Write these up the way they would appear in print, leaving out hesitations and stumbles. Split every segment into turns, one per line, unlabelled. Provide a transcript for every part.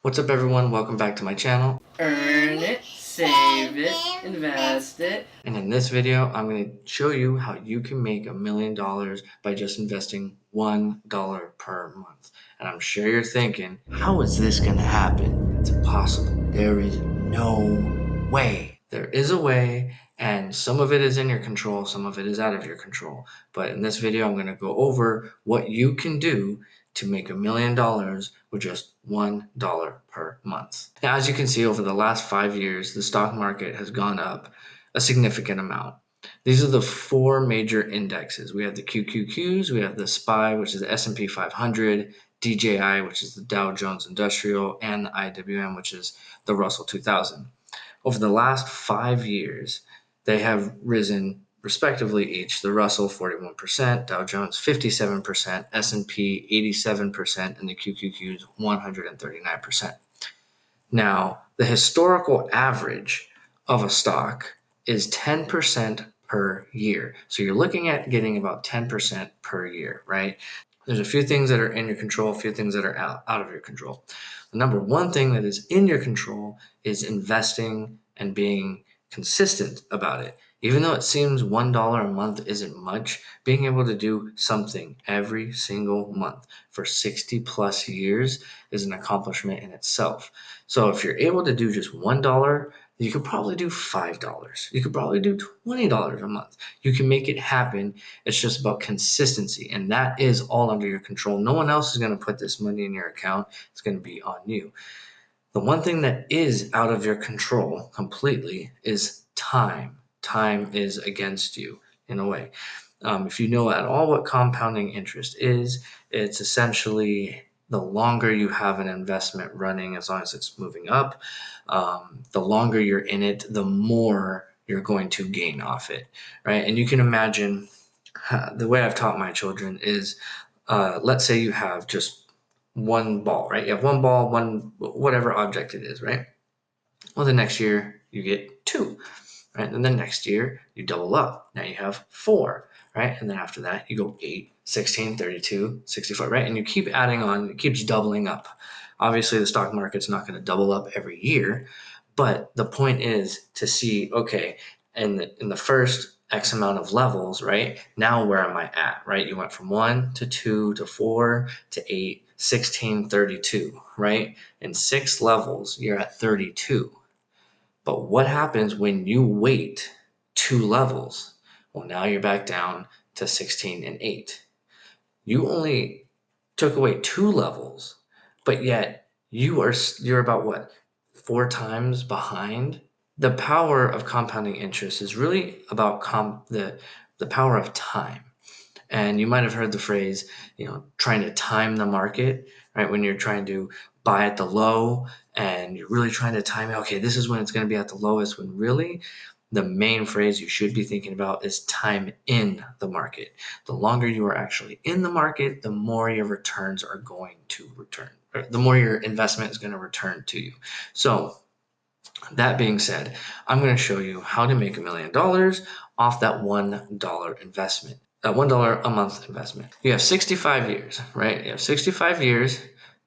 What's up, everyone? Welcome back to my channel.
Earn it, save it, invest it.
And in this video, I'm going to show you how you can make $1 million by just investing $1 per month. And I'm sure you're thinking, how is this going to happen? It's impossible. There is no way. There is a way, and some of it is in your control, some of it is out of your control. But in this video, I'm going to go over what you can do to make $1 million with just $1 per month. Now, as you can see, over the last 5 years, the stock market has gone up a significant amount. These are the four major indexes. We have the QQQs, we have the SPY, which is the S&P 500, DJI, which is the Dow Jones Industrial, and the IWM, which is the Russell 2000. Over the last 5 years, they have risen respectively each: the Russell 41%, Dow Jones 57%, S&P 87%, and the QQQs 139%. Now, the historical average of a stock is 10% per year. So you're looking at getting about 10% per year, right? There's a few things that are in your control, a few things that are out of your control. The number one thing that is in your control is investing and being consistent about it. Even though it seems $1 a month isn't much, being able to do something every single month for 60 plus years is an accomplishment in itself. So if you're able to do just $1, you could probably do $5. You could probably do $20 a month. You can make it happen. It's just about consistency, and that is all under your control. No one else is going to put this money in your account. It's going to be on you. The one thing that is out of your control completely is time. Time is against you in a way. If you know at all what compounding interest is, it's essentially the longer you have an investment running, as long as it's moving up, the longer you're in it, the more you're going to gain off it, right? And you can imagine the way I've taught my children is, let's say you have just one ball, right? You have one ball, one whatever object it is, right? Well, the next year you get two, right? And then next year you double up. Now you have four, right? And then after that you go 8, 16, 32, 64, right? And you keep adding on, it keeps doubling up. Obviously, the stock market's not going to double up every year, but the point is to see, okay, in the first X amount of levels, right? Now where am I at, right? You went from 1 to 2 to 4 to 8, 16, 32, right? In 6 levels, you're at 32. But what happens when you wait 2 levels? Well, now you're back down to 16 and 8. You only took away 2 levels, but yet you're about what? 4 times behind. The power of compounding interest is really about the power of time. And you might have heard the phrase, trying to time the market, right? When you're trying to buy at the low and you're really trying to time it, okay, this is when it's going to be at the lowest, when really the main phrase you should be thinking about is time in the market. The longer you are actually in the market, the more your returns are going to return, or the more your investment is going to return to you. So, that being said, I'm going to show you how to make $1 million off that $1 investment, that $1 a month investment. You have 65 years, right? You have 65 years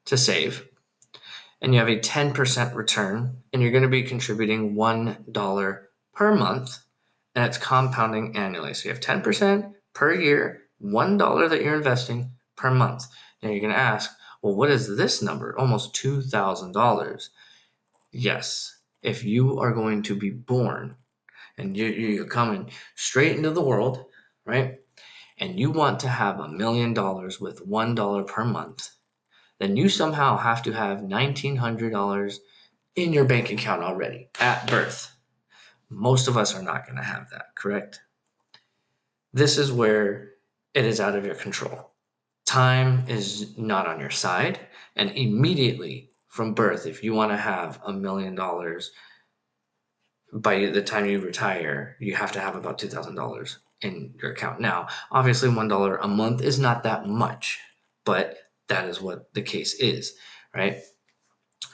to save, and you have a 10% return, and you're going to be contributing $1 per month, and it's compounding annually. So you have 10% per year, $1 that you're investing per month. Now you're going to ask, well, what is this number? Almost $2,000. Yes, if you are going to be born and you're coming straight into the world, right? And you want to have $1 million with $1 per month, then you somehow have to have $1,900 in your bank account already at birth. Most of us are not going to have that, correct? This is where it is out of your control. Time is not on your side, and immediately from birth, if you want to have $1 million by the time you retire, you have to have about $2,000 in your account. Now, obviously, $1 a month is not that much, but that is what the case is, right?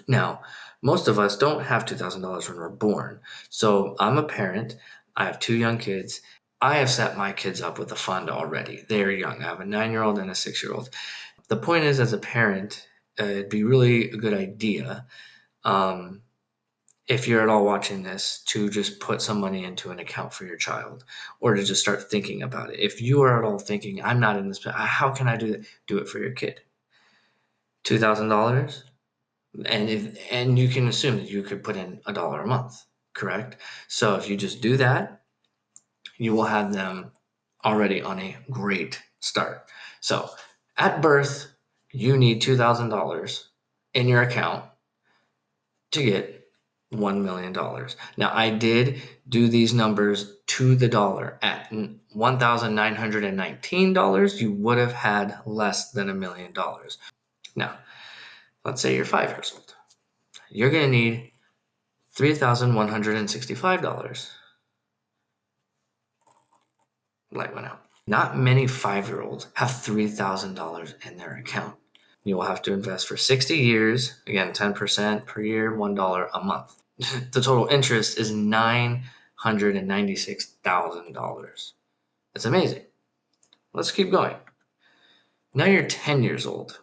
Now, most of us don't have $2,000 when we're born. So I'm a parent. I have 2 young kids. I have set my kids up with a fund already. They are young. I have a 9-year-old and a 6-year-old. The point is, as a parent, it'd be really a good idea, if you're at all watching this, to just put some money into an account for your child, or to just start thinking about it. If you are at all thinking, I'm not in this, how can I do that? Do it for your kid. $2,000, and you can assume that you could put in $1 a month, correct? So if you just do that, you will have them already on a great start. So at birth, you need $2,000 in your account to get $1 million. Now, I did do these numbers to the dollar. At $1,919, you would have had less than $1 million. Now, let's say you're 5 years old. You're going to need $3,165. Light went out. Not many 5-year-olds have $3,000 in their account. You will have to invest for 60 years, again, 10% per year, $1 a month. The total interest is $996,000. That's amazing. Let's keep going. Now you're 10 years old.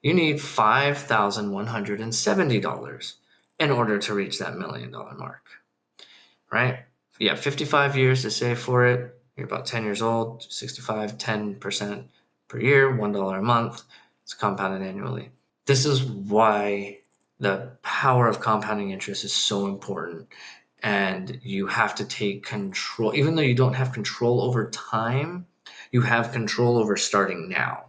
You need $5,170 in order to reach that $1 million mark, right? You have 55 years to save for it. You're about 10 years old, 65, 10% per year, $1 a month. It's compounded annually. This is why the power of compounding interest is so important. And you have to take control. Even though you don't have control over time, you have control over starting now.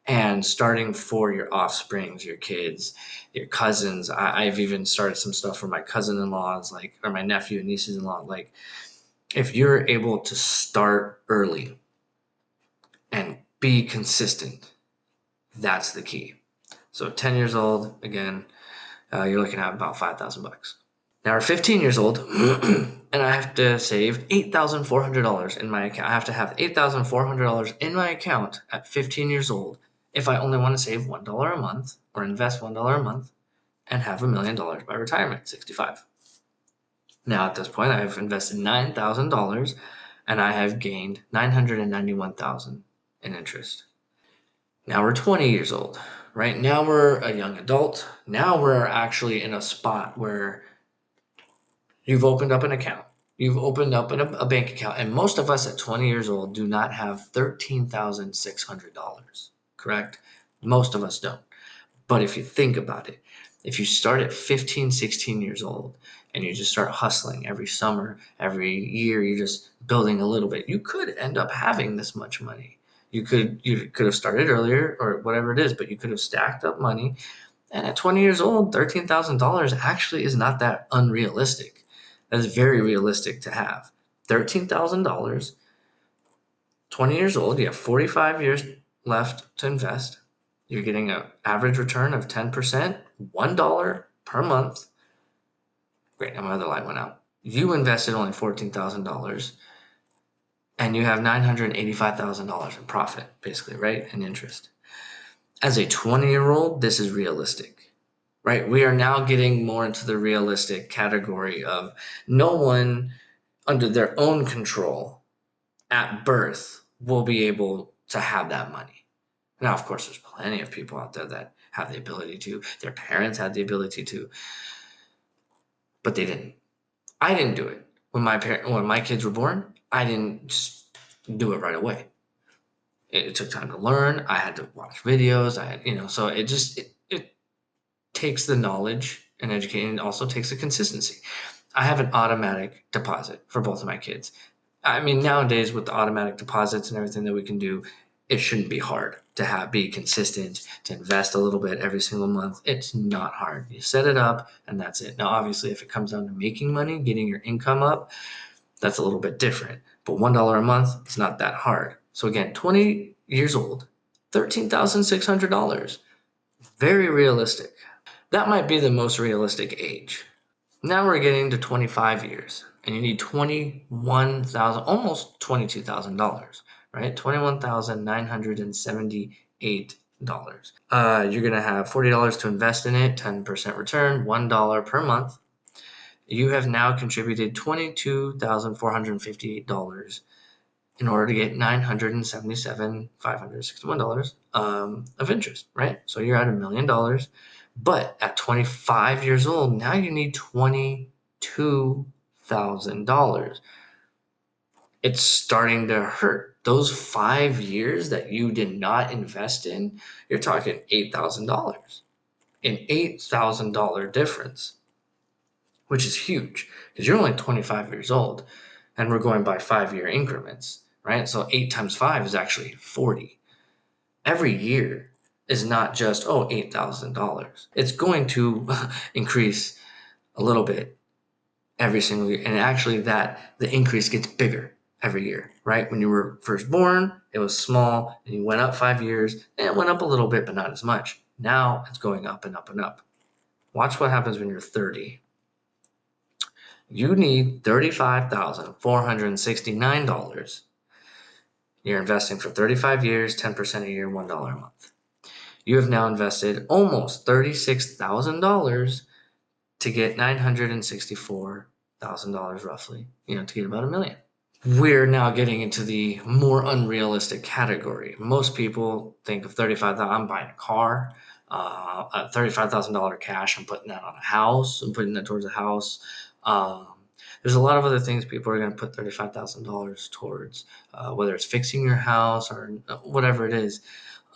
And starting for your offsprings, your kids, your cousins. I've even started some stuff for my cousin-in-laws, or my nephew and nieces-in-law. If you're able to start early and be consistent, that's the key. So 10 years old, again, you're looking at about $5,000. Now we're 15 years old, and I have to save $8,400 in my account. I have to have $8,400 in my account at 15 years old if I only want to save $1 a month or invest $1 a month and have $1 million by retirement, 65. Now at this point, I've invested $9,000 and I have gained $991,000 in interest. Now we're 20 years old, right? Now we're a young adult. Now we're actually in a spot where you've opened up an account. You've opened up a bank account. And most of us at 20 years old do not have $13,600, correct? Most of us don't. But if you think about it, if you start at 15, 16 years old and you just start hustling every summer, every year, you're just building a little bit, you could end up having this much money. You could have started earlier or whatever it is, but you could have stacked up money. And at 20 years old, $13,000 actually is not that unrealistic. That is very realistic to have. $13,000, 20 years old, you have 45 years left to invest. You're getting an average return of 10%, $1 per month. Great, now my other light went out. You invested only $14,000 and you have $985,000 in profit, basically, right? In interest. As a 20-year-old, this is realistic, right? We are now getting more into the realistic category of no one under their own control at birth will be able to have that money. Now, of course, there's plenty of people out there that have the ability to. Their parents had the ability to, but they didn't. I didn't do it. When my kids were born, I didn't just do it right away. It took time to learn. I had to watch videos. So it takes the knowledge and education, and also takes the consistency. I have an automatic deposit for both of my kids. I mean, nowadays with the automatic deposits and everything that we can do, it shouldn't be hard to be consistent, to invest a little bit every single month. It's not hard. You set it up and that's it. Now, obviously, if it comes down to making money, getting your income up, that's a little bit different. But $1 a month, it's not that hard. So again, 20 years old, $13,600. Very realistic. That might be the most realistic age. Now we're getting to 25 years, and you need $21,000, almost $22,000, right? $21,978. You're going to have $40 to invest in it, 10% return, $1 per month. You have now contributed $22,458 in order to get $977,561 of interest, right? So you're at $1 million. But at 25 years old, now you need $22,000. It's starting to hurt. Those 5 years that you did not invest in, you're talking $8,000, an $8,000 difference, which is huge because you're only 25 years old and we're going by 5-year increments, right? So 8 times 5 is actually 40. Every year is not just, oh, $8,000. It's going to increase a little bit every single year. And actually the increase gets bigger every year, right? When you were first born, it was small and you went up 5 years and it went up a little bit, but not as much. Now it's going up and up and up. Watch what happens when you're 30. You need $35,469. You're investing for 35 years, 10% a year, $1 a month. You have now invested almost $36,000 to get $964,000 roughly, to get about $1 million. We're now getting into the more unrealistic category. Most people think of $35,000, I'm buying a car, $35,000 cash, I'm putting that on a house, I'm putting that towards a house. There's a lot of other things people are going to put $35,000 towards, whether it's fixing your house or whatever it is.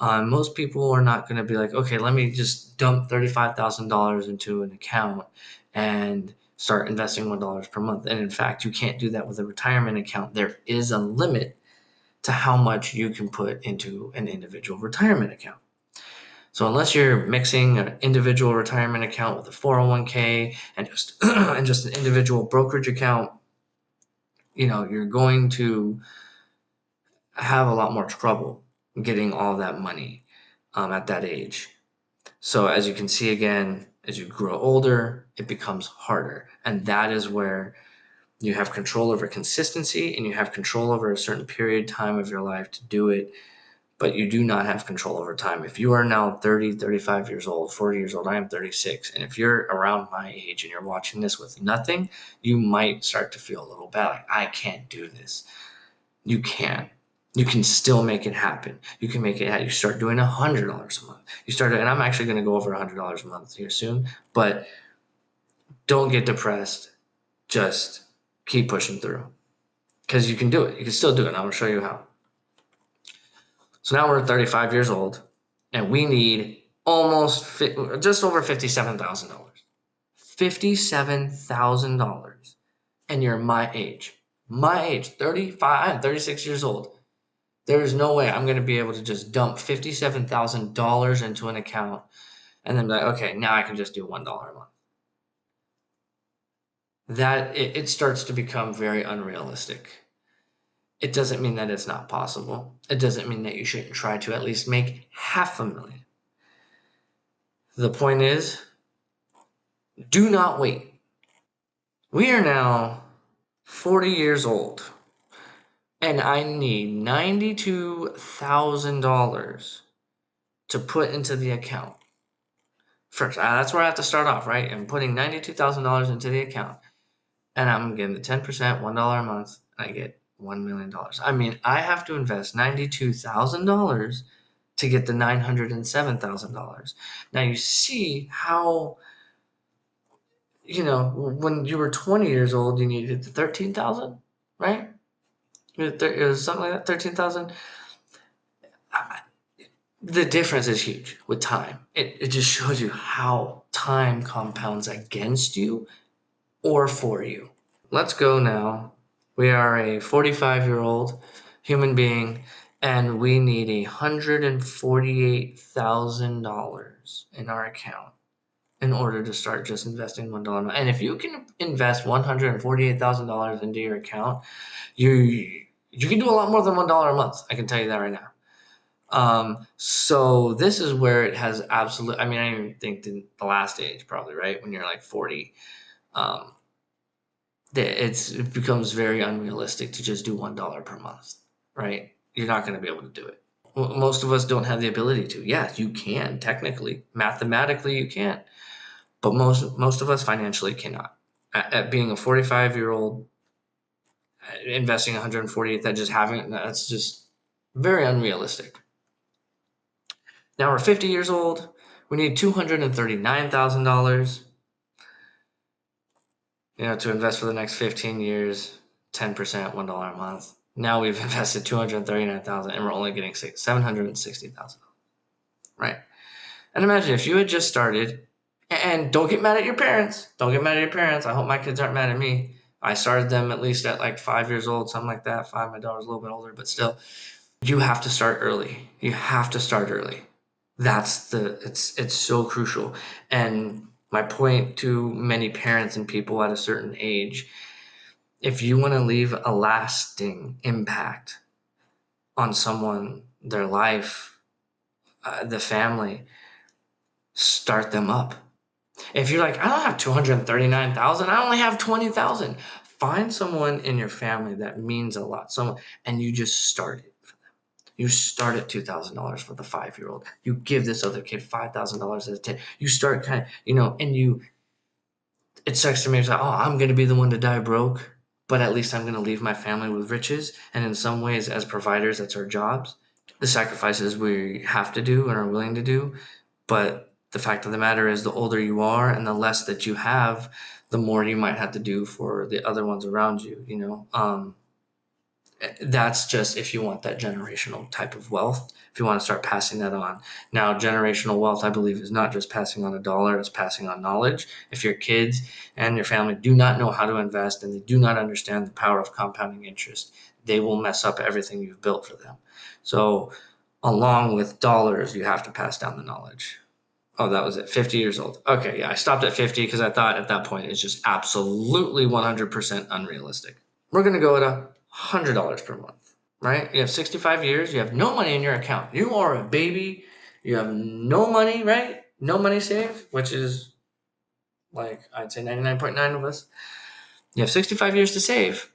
Most people are not going to be like, okay, let me just dump $35,000 into an account and start investing $1 per month. And in fact, you can't do that with a retirement account. There is a limit to how much you can put into an individual retirement account. So unless you're mixing an individual retirement account with a 401k and just an individual brokerage account, you're going to have a lot more trouble getting all that money at that age. So as you can see, again, as you grow older, it becomes harder. And that is where you have control over consistency and you have control over a certain period time of your life to do it, but you do not have control over time. If you are now 30, 35 years old, 40 years old, I am 36, and if you're around my age and you're watching this with nothing, you might start to feel a little bad, like, I can't do this. You can. You can still make it happen. You can make it happen. You start doing $100 a month. And I'm actually going to go over $100 a month here soon, but don't get depressed. Just keep pushing through because you can do it. You can still do it. I'm going to show you how. So now we're 35 years old and we need just over $57,000. $57,000. And you're my age, 35, I'm 36 years old. There is no way I'm going to be able to just dump $57,000 into an account and then be like, okay, now I can just do $1 a month. That it starts to become very unrealistic. It doesn't mean that it's not possible. It doesn't mean that you shouldn't try to at least make $500,000. The point is, do not wait. We are now 40 years old. And I need $92,000 to put into the account. First, that's where I have to start off, right? I'm putting $92,000 into the account. And I'm getting the 10%, $1 a month, and I get $1 million. I mean, I have to invest $92,000 to get the $907,000. Now you see how, when you were 20 years old, you needed the 13,000, right? It was something like that, 13,000. The difference is huge with time. It just shows you how time compounds against you or for you. Let's go now. We are a 45-year-old human being, and we need $148,000 in our account in order to start just investing $1. And if you can invest $148,000 into your account, you can do a lot more than $1 a month. I can tell you that right now. So this is where it has I don't even think the last age probably, right? When you're like 40, it becomes very unrealistic to just do $1 per month, right? You're not going to be able to do it. Most of us don't have the ability to. Yeah, you can technically, mathematically you can, but most of us financially cannot. At being a 45-year-old, investing 148, that's just very unrealistic. Now we're 50 years old. We need $239,000, to invest for the next 15 years, 10%, $1 a month. Now we've invested 239,000 and we're only getting $760,000, right? And imagine if you had just started, and don't get mad at your parents. Don't get mad at your parents. I hope my kids aren't mad at me. I started them at least at like 5 years old, something like that. 5, my daughter's a little bit older, but still, you have to start early. You have to start early. It's so crucial. And my point to many parents and people at a certain age, if you want to leave a lasting impact on someone, their life, the family, start them up. If you're like, I don't have 239,000, I only have 20,000. Find someone in your family that means a lot. And you just start it for them. You start at $2,000 for the 5-year-old. You give this other kid $5,000 as a 10. You start it sucks to me. It's like, oh, I'm going to be the one to die broke, but at least I'm going to leave my family with riches. And in some ways, as providers, that's our jobs. The sacrifices we have to do and are willing to do. But the fact of the matter is, the older you are and the less that you have, the more you might have to do for the other ones around you, That's just if you want that generational type of wealth, if you want to start passing that on. Now, generational wealth, I believe, is not just passing on a dollar, it's passing on knowledge. If your kids and your family do not know how to invest and they do not understand the power of compounding interest, they will mess up everything you've built for them. So, along with dollars, you have to pass down the knowledge. Oh, that was it. 50 years old. Okay, yeah, I stopped at 50 because I thought at that point it's just absolutely 100% unrealistic. We're going to go at $100 per month, right? You have 65 years. You have no money in your account. You are a baby. You have no money, right? No money saved, which is like, I'd say 99.9 of us. You have 65 years to save,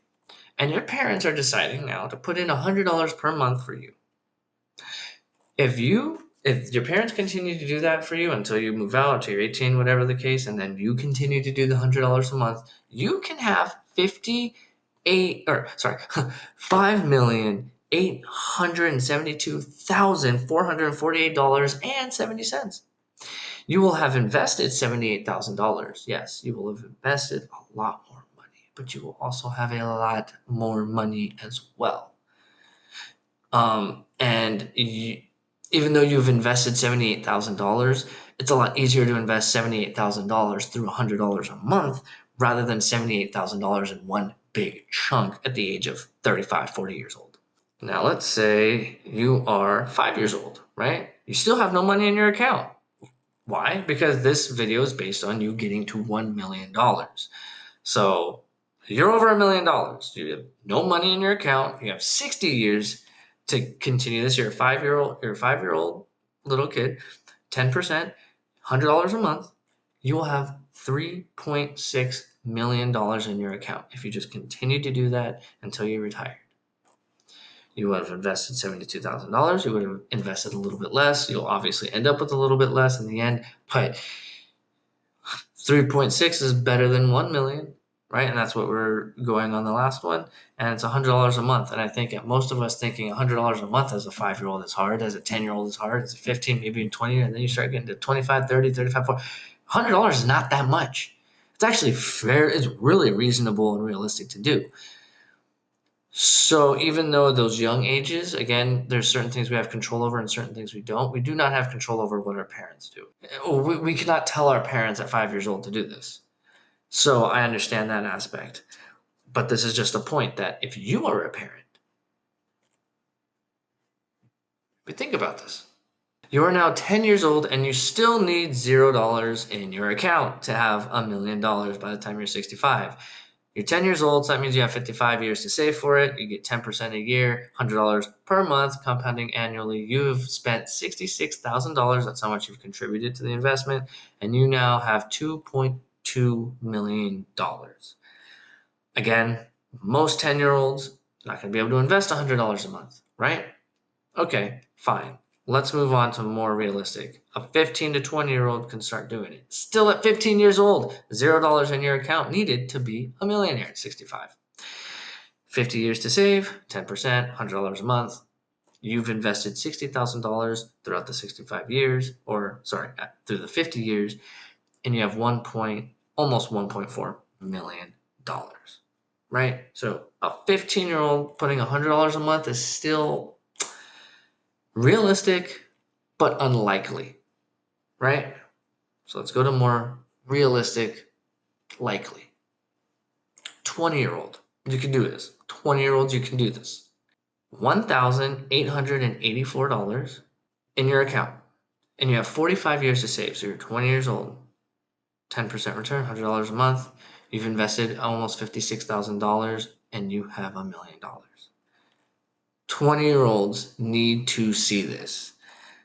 and your parents are deciding now to put in $100 per month for you. If your parents continue to do that for you until you move out, until you're 18, whatever the case, and then you continue to do the $100 a month, you can have $5,872,448.70. You will have invested $78,000. Yes, you will have invested a lot more money, but you will also have a lot more money as well. Even though you've invested $78,000, it's a lot easier to invest $78,000 through $100 a month rather than $78,000 in one big chunk at the age of 35, 40 years old. Now, let's say you are 5 years old, right? You still have no money in your account. Why? Because this video is based on you getting to $1 million. So you're over $1 million. You have no money in your account. You have 60 years to continue this. You're a 5-year-old little kid, 10%, $100 a month. You will have $3.6 million in your account if you just continue to do that until you retire. You would have invested $72,000. You would have invested a little bit less. You'll obviously end up with a little bit less in the end, but 3.6 is better than 1 million, right? And that's what we're going on the last one. And it's $100 a month. And I think most of us thinking $100 a month as a 5-year-old is hard, as a 10-year-old is hard, as a 15, maybe 20, and then you start getting to 25, 30, 35, 40. $100 is not that much. It's actually fair. It's really reasonable and realistic to do. So even though those young ages, again, there's certain things we have control over and certain things we don't. We do not have control over what our parents do. We cannot tell our parents at 5 years old to do this. So I understand that aspect. But this is just a point that if you are a parent, but think about this. You are now 10 years old and you still need $0 in your account to have $1 million by the time you're 65. You're 10 years old, so that means you have 55 years to save for it. You get 10% a year, $100 per month, compounding annually. You've spent $66,000. That's how much you've contributed to the investment. And you now have $2.2 million. Again, most 10-year-olds not going to be able to invest $100 a month, right? Okay, fine. Let's move on to more realistic. A 15 to 20-year-old can start doing it. Still at 15 years old, $0 in your account needed to be a millionaire at 65. 50 years to save, 10%, $100 a month. You've invested $60,000 throughout the 65 years, through the 50 years, and you have almost $1.4 million, right? So a 15-year-old putting $100 a month is still realistic, but unlikely, right? So let's go to more realistic, likely. 20-year-old, you can do this. 20-year-olds, you can do this. $1,884 in your account, and you have 45 years to save. So you're 20 years old, 10% return, $100 a month. You've invested almost $56,000, and you have $1 million. 20-year-olds need to see this.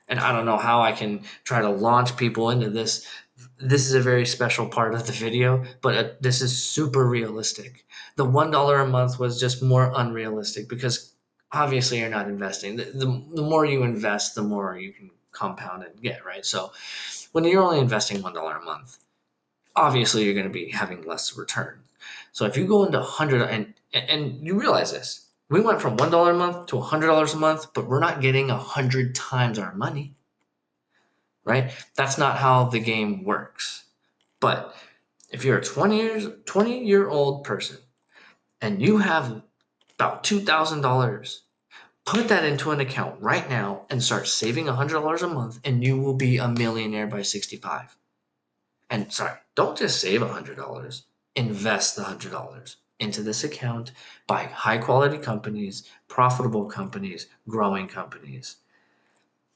And I don't know how I can try to launch people into this. This is a very special part of the video, but this is super realistic. The $1 a month was just more unrealistic because obviously you're not investing. The more you invest, the more you can compound and get, right? So when you're only investing $1 a month, obviously you're going to be having less return. So if you go into 100 and you realize this, we went from $1 a month to $100 a month, but we're not getting 100 times our money, right? That's not how the game works. But if you're a 20-year-old person and you have about $2,000, put that into an account right now and start saving $100 a month, and you will be a millionaire by 65. And don't just save $100. Invest the $100 into this account, buy high quality companies, profitable companies, growing companies,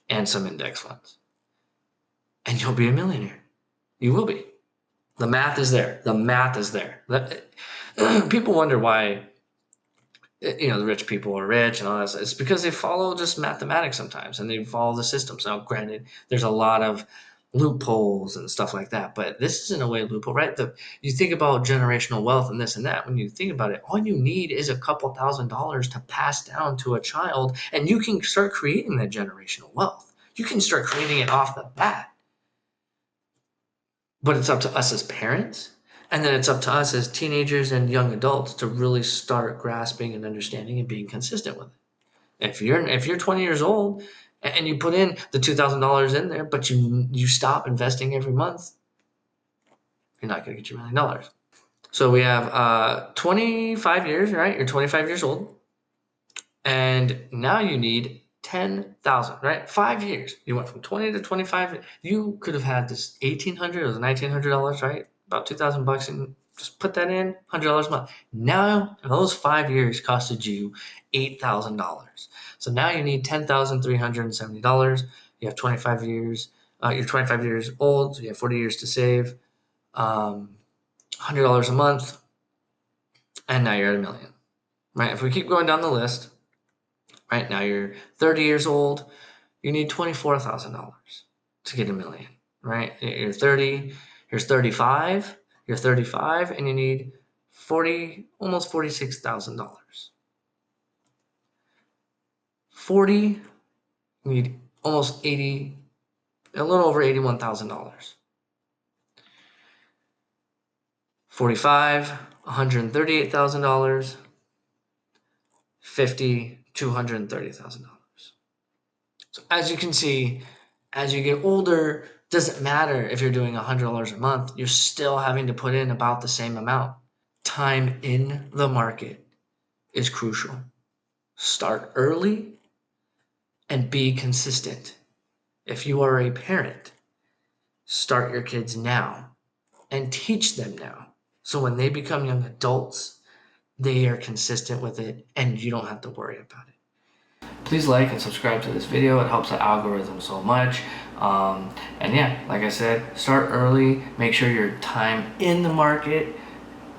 and some index funds. And you'll be a millionaire. You will be. The math is there. The math is there. People wonder why, the rich people are rich and all that. It's because they follow just mathematics sometimes, and they follow the systems. Now, granted, there's a lot of loopholes and stuff like that, but this isn't a way loophole, right? You think about generational wealth and this and that. When you think about it, all you need is a couple $1,000s to pass down to a child, and you can start creating that generational wealth. You can start creating it off the bat. But it's up to us as parents, and then it's up to us as teenagers and young adults to really start grasping and understanding and being consistent with it. If you're 20 years old and you put in the $2,000 in there, but you stop investing every month, you're not going to get your $1 million. So we have 25 years, right? You're 25 years old, and now you need 10,000, right? 5 years. You went from 20 to 25. You could have had this $1,800 or $1,900, right? About $2,000, and just put that in, $100 a month. Now those 5 years costed you $8,000. So now you need $10,370. You have 25 years. You're 25 years old. So you have 40 years to save. $100 a month, and now you're at $1 million. Right? If we keep going down the list, right now you're 30 years old. You need $24,000 to get $1 million. Right? You're 30. Here's 35. You're 35, and you need almost $46,000. 40. You need almost a little over $81,000. 45, $138,000. 50, $230,000. So as you can see, as you get older, doesn't matter if you're doing $100 a month, you're still having to put in about the same amount. Time in the market is crucial. Start early and be consistent. If you are a parent, start your kids now and teach them now. So when they become young adults, they are consistent with it and you don't have to worry about it. Please like and subscribe to this video. It helps the algorithm so much. And yeah, like I said, start early. Make sure you're time in the market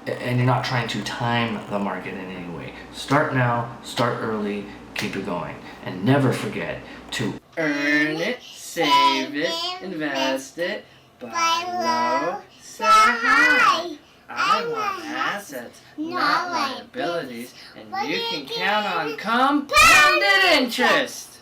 and you're not trying to time the market in any way. Start now, start early, keep it going. And never forget to
Earn it, save it, invest it, buy low, sell high. I want assets, not liabilities, and you can count on compounded interest.